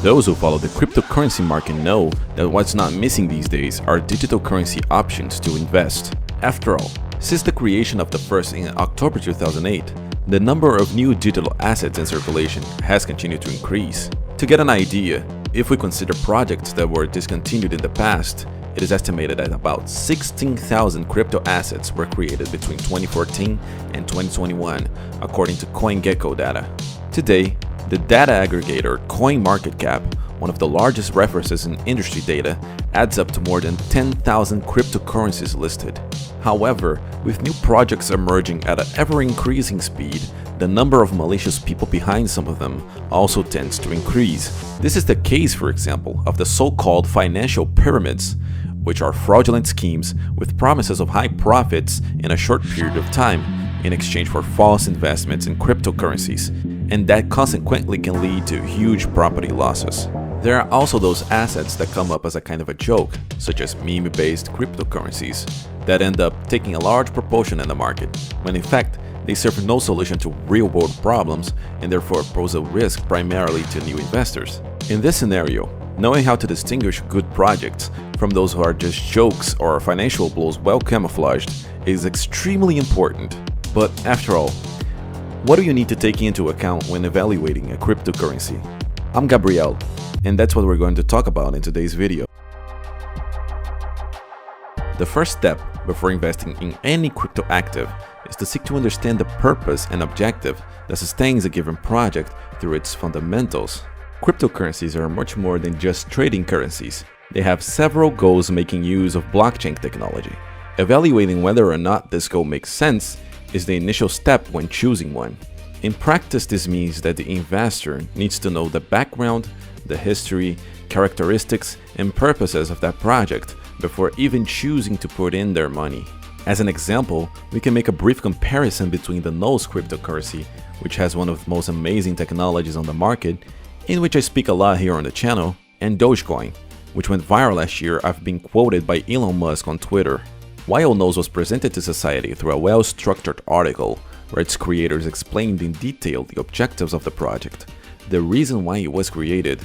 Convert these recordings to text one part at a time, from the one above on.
Those who follow the cryptocurrency market know that what's not missing these days are digital currency options to invest. After all, since the creation of the first in October 2008, the number of new digital assets in circulation has continued to increase. To get an idea, if we consider projects that were discontinued in the past, it is estimated that about 16,000 crypto assets were created between 2014 and 2021, according to CoinGecko data. Today, the data aggregator CoinMarketCap, one of the largest references in industry data, adds up to more than 10,000 cryptocurrencies listed. However, with new projects emerging at an ever-increasing speed, the number of malicious people behind some of them also tends to increase. This is the case, for example, of the so-called financial pyramids, which are fraudulent schemes with promises of high profits in a short period of time in exchange for false investments in cryptocurrencies, and that consequently can lead to huge property losses. There are also those assets that come up as a kind of a joke, such as meme-based cryptocurrencies, that end up taking a large proportion in the market, when in fact they serve no solution to real-world problems and therefore pose a risk primarily to new investors. In this scenario, knowing how to distinguish good projects from those who are just jokes or financial blows well camouflaged is extremely important. But after all, what do you need to take into account when evaluating a cryptocurrency? I'm Gabriel, and that's what we're going to talk about in today's video. The first step before investing in any crypto active is to seek to understand the purpose and objective that sustains a given project through its fundamentals. Cryptocurrencies are much more than just trading currencies. They have several goals making use of blockchain technology. Evaluating whether or not this goal makes sense is the initial step when choosing one. In practice, this means that the investor needs to know the background, the history, characteristics, and purposes of that project before even choosing to put in their money. As an example, we can make a brief comparison between the Nuls cryptocurrency, which has one of the most amazing technologies on the market, in which I speak a lot here on the channel, and Dogecoin, which went viral last year after being quoted by Elon Musk on Twitter. While Nuls was presented to society through a well-structured article where its creators explained in detail the objectives of the project, the reason why it was created,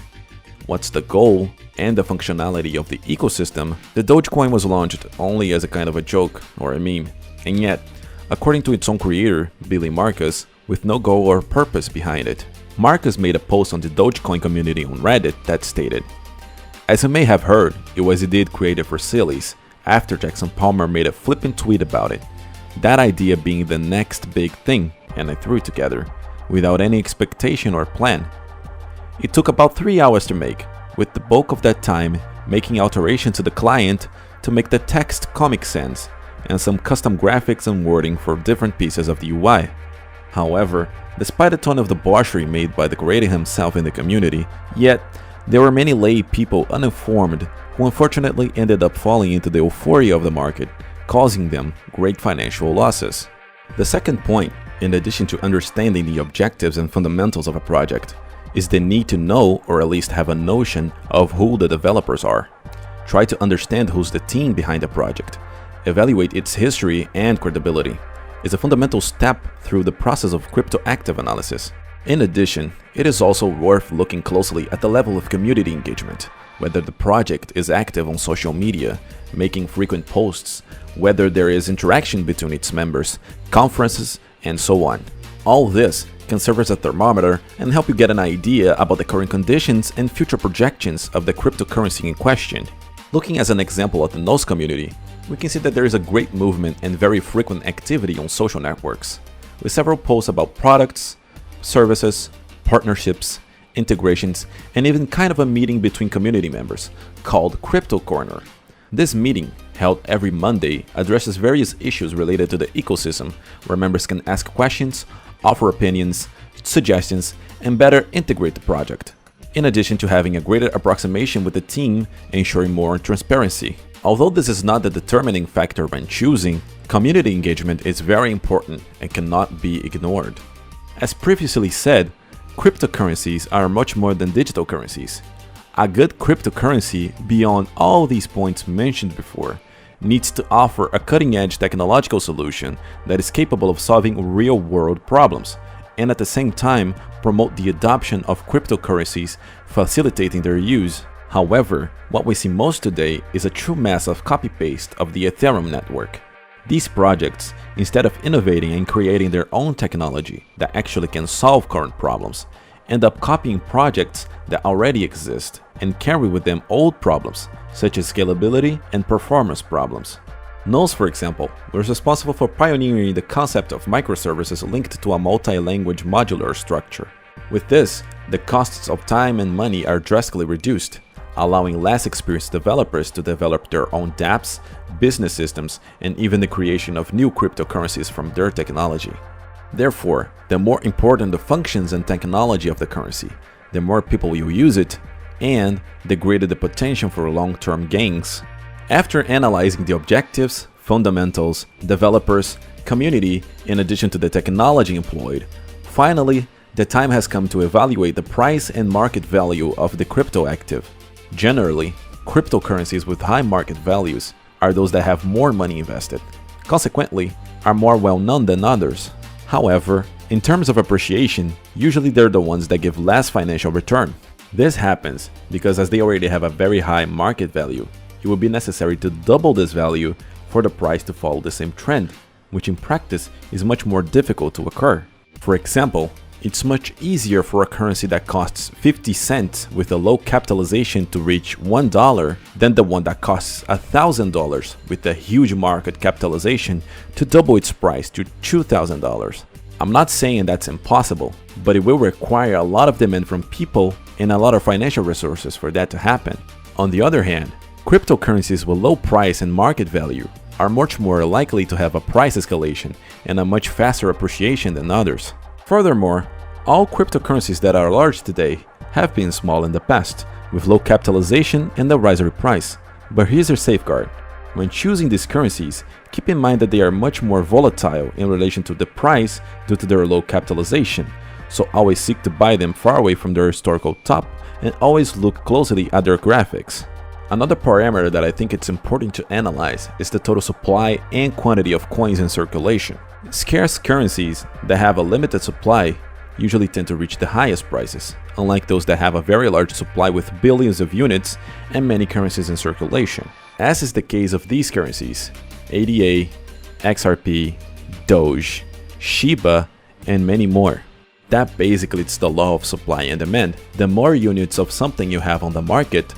what's the goal, and the functionality of the ecosystem, the Dogecoin was launched only as a kind of a joke or a meme, and yet, according to its own creator, Billy Marcus, with no goal or purpose behind it. Marcus made a post on the Dogecoin community on Reddit that stated, "As you may have heard, it was indeed created for sillies, after Jackson Palmer made a flippant tweet about it, that idea being the next big thing, and I threw it together, without any expectation or plan. It took about 3 hours to make, with the bulk of that time making alterations to the client to make the text comic sense, and some custom graphics and wording for different pieces of the UI. However, despite a ton of debauchery made by the creator himself in the community, yet there were many lay people uninformed who unfortunately ended up falling into the euphoria of the market, causing them great financial losses." The second point, in addition to understanding the objectives and fundamentals of a project, is the need to know or at least have a notion of who the developers are. Try to understand who's the team behind the project. Evaluate its history and credibility. It's a fundamental step through the process of crypto active analysis. In addition, it is also worth looking closely at the level of community engagement, whether the project is active on social media, making frequent posts, whether there is interaction between its members, conferences, and so on. All this can serve as a thermometer and help you get an idea about the current conditions and future projections of the cryptocurrency in question. Looking as an example at the Nuls community, we can see that there is a great movement and very frequent activity on social networks, with several posts about products, services, partnerships, integrations, and even kind of a meeting between community members called Crypto Corner. This meeting, held every Monday, addresses various issues related to the ecosystem, where members can ask questions, offer opinions, suggestions, and better integrate the project, in addition to having a greater approximation with the team, ensuring more transparency. Although this is not the determining factor when choosing, community engagement is very important and cannot be ignored. As previously said, cryptocurrencies are much more than digital currencies. A good cryptocurrency, beyond all these points mentioned before, needs to offer a cutting-edge technological solution that is capable of solving real-world problems, and at the same time promote the adoption of cryptocurrencies, facilitating their use. However, what we see most today is a true mass of copy-paste of the Ethereum network. These projects, instead of innovating and creating their own technology that actually can solve current problems, end up copying projects that already exist and carry with them old problems, such as scalability and performance problems. Nuls, for example, was responsible for pioneering the concept of microservices linked to a multi-language modular structure. With this, the costs of time and money are drastically reduced, allowing less experienced developers to develop their own dApps, business systems, and even the creation of new cryptocurrencies from their technology. Therefore, the more important the functions and technology of the currency, the more people will use it, and the greater the potential for long-term gains. After analyzing the objectives, fundamentals, developers, community, in addition to the technology employed, finally, the time has come to evaluate the price and market value of the crypto active. Generally, cryptocurrencies with high market values are those that have more money invested, consequently, are more well-known than others. However, in terms of appreciation, usually they're the ones that give less financial return. This happens because as they already have a very high market value, it would be necessary to double this value for the price to follow the same trend, which in practice is much more difficult to occur. For example, it's much easier for a currency that costs 50 cents with a low capitalization to reach $1 than the one that costs $1,000 with a huge market capitalization to double its price to $2,000. I'm not saying that's impossible, but it will require a lot of demand from people and a lot of financial resources for that to happen. On the other hand, cryptocurrencies with low price and market value are much more likely to have a price escalation and a much faster appreciation than others. Furthermore, all cryptocurrencies that are large today have been small in the past, with low capitalization and a riser price. But here's a safeguard. When choosing these currencies, keep in mind that they are much more volatile in relation to the price due to their low capitalization, so always seek to buy them far away from their historical top and always look closely at their graphics. Another parameter that I think it's important to analyze is the total supply and quantity of coins in circulation. Scarce currencies that have a limited supply usually tend to reach the highest prices, unlike those that have a very large supply with billions of units and many currencies in circulation, as is the case of these currencies: ADA, XRP, Doge, Shiba, and many more. That basically is the law of supply and demand. The more units of something you have on the market,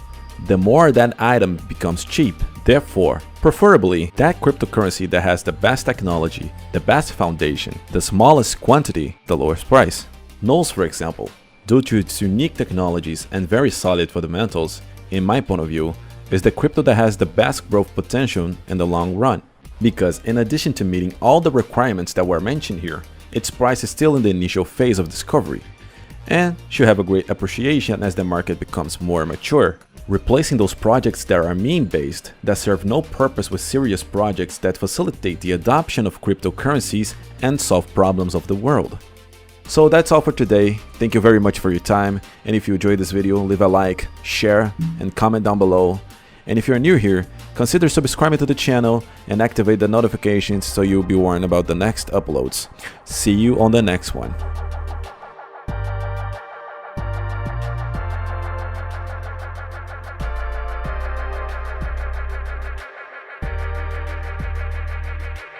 the more that item becomes cheap. Therefore, preferably that cryptocurrency that has the best technology, the best foundation, the smallest quantity, the lowest price. Nuls, for example, due to its unique technologies and very solid fundamentals, in my point of view, is the crypto that has the best growth potential in the long run. Because in addition to meeting all the requirements that were mentioned here, its price is still in the initial phase of discovery, and should have a great appreciation as the market becomes more mature, replacing those projects that are meme-based, that serve no purpose with serious projects that facilitate the adoption of cryptocurrencies and solve problems of the world. So that's all for today. Thank you very much for your time, and if you enjoyed this video, leave a like, share, and comment down below. And if you're new here, consider subscribing to the channel and activate the notifications so you'll be warned about the next uploads. See you on the next one.